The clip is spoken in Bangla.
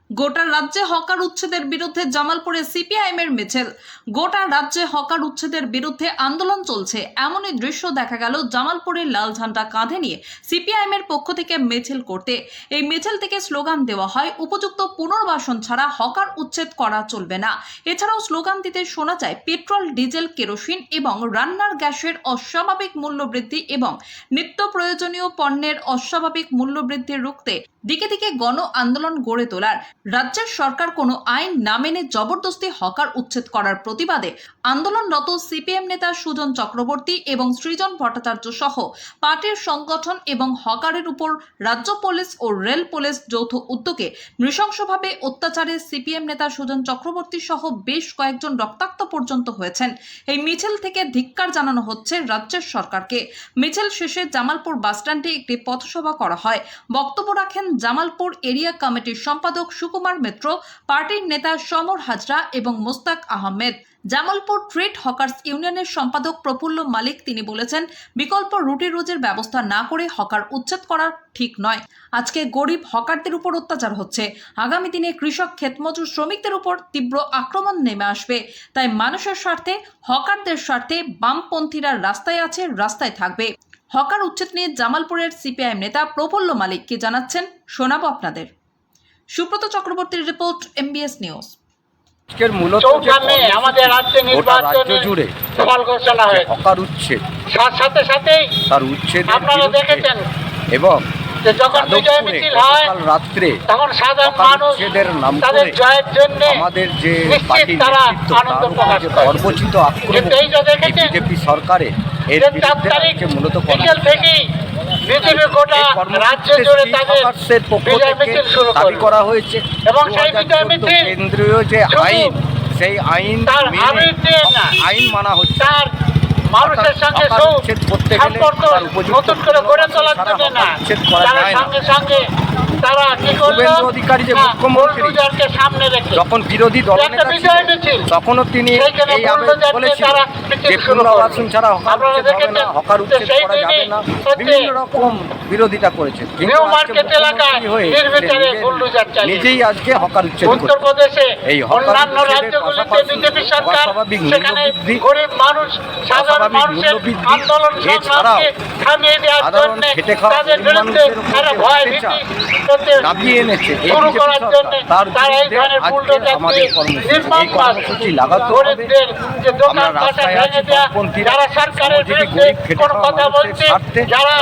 গোটা রাজ্যে হকার উচ্ছেদের বিরুদ্ধে জামালপুরে সিপিআইএমের মিছিল। গোটা রাজ্যে হকার উচ্ছেদের বিরুদ্ধে আন্দোলন চলছে, এমনই দৃশ্য দেখা গেল জামালপুরের লাল ঝান্ডা কাঁধে নিয়ে সিপিআইএমের পক্ষ থেকে মিছিল করতে। এই মিছিল থেকে স্লোগান দেওয়া হয়, উপযুক্ত পুনর্বাসন ছাড়া হকার উচ্ছেদ করা চলবে না। এছাড়াও স্লোগান দিতে শোনা যায় পেট্রোল, ডিজেল, কেরোসিন এবং রান্নার গ্যাসের অস্বাভাবিক মূল্য বৃদ্ধি এবং নিত্য প্রয়োজনীয় পণ্যের অস্বাভাবিক মূল্য বৃদ্ধি রুখতে দিকে দিকে গণ আন্দোলন গড়ে তোলার। রাজ্যের সরকার কোনো আইন না মেনে জবরদস্তি হকার উচ্ছেদ করার প্রতিবাদে আন্দোলনরত সিপিএম নেতা সুজন চক্রবর্তী এবং সৃজন ভট্টাচার্য সহ পার্টির সংগঠন এবং হকারের উপর রাজ্য পুলিশ ও রেল পুলিশ যৌথ উদ্যোগে নৃশংসভাবে অত্যাচারে সিপিএম নেতা সুজন চক্রবর্তী সহ বেশ কয়েকজন রক্তাক্ত পর্যন্ত হয়েছেন। এই মিছিল থেকে ধিক্কার জানানো হচ্ছে রাজ্যের সরকারকে। মিছিল শেষে জামালপুর বাসস্ট্যান্ডে একটি পথসভা করা হয়। বক্তব্য রাখেন জামালপুর এরিয়া কমিটির সম্পাদক সুকুমার মিত্র, পার্টির নেতা সমর হাজরা এবং মোস্তাক আহমেদ। জামালপুর ট্রেড হকার্স ইউনিয়নের সম্পাদক প্রফুল্ল মালিক তিনি বলেছেন, বিকল্প রুটি রোজের ব্যবস্থা না করে হকার উচ্ছেদ করা ঠিক নয়। আজকে গরিব হকারদের উপর অত্যাচার হচ্ছে, আগামী দিনে কৃষক, ক্ষেতমজুর, শ্রমিকদের উপর তীব্র আক্রমণ নেমে আসবে। তাই মানুষের স্বার্থে, হকারদের স্বার্থে বামপন্থীরা রাস্তায় আছে, রাস্তায় থাকবে। হকার উচ্ছেদ নিয়ে জামালপুরের সিপিআইএম নেতা প্রফুল্ল মালিক কি জানাচ্ছেন শোনাবো আপনাদের। সুব্রত চক্রবর্তীর রিপোর্ট, এমবিএস নিউজ। আমাদের রাজ্যে নির্বাচনে জুড়ে ফল ঘোষণা হয়েছে হকার উচ্ছেদ, সাথে সাথেই তার উচ্ছেদ আপনারা দেখেছেন। এবং যখন বিজয় মিছিল হয় রাত্রে, তখন সাধারণ মানুষ তাদের জয়ের জন্য আমাদের যে পার্টি তারা আনন্দ প্রকাশ করে। সর্বোচ্চিত আক্রমণ বিজেপি সরকারের এর বিরুদ্ধে মূলত বিকেল থেকেই পৃথিবীর গোটা রাজ্য জুড়ে তাদের বিজয় মিছিল শুরু করা হয়েছে এবং সেই বিজয় মিছিল কেন্দ্রীয় যে আইন, সেই আইন আইন মানা হচ্ছে। তার মানুষের সঙ্গে সম্পর্ক নতুন করে গড়ে তোলার জন্য না, তারা সঙ্গে সঙ্গে তারা কি করলো, অধিকারী যে মুখ্যমন্ত্রীকে সামনে রেখে যখন বিরোধী দল তখনও তিনি এই আবেদন বলেছিলেন যে পুনর্বাসন ছাড়া হকার উচ্ছেদ করা যাবে না, বিভিন্ন রকম বিরোধিতা করেছেন। নিজেই আজকে হকার উচ্ছেদ করছে। এই অন্যান্য রাজ্যগুলিতে বিজেপি সরকার সেখানে গরিব মানুষ, সাধারণ মানুষের আন্দোলন সংগ্রামকে থামিয়ে দেওয়ার জন্য তাদের বিরুদ্ধে একটা ভয় ভীতি দাবিয়ে এনেছে শুরু করার জন্য তারা এই ধরনের বুলডোজার দিয়ে কর্মসূচি লাগাতে হবে। যে দোকান বাসা ভেঙে দেওয়া, যারা সরকারের বিরুদ্ধে কোনো কথা বলছে, যারা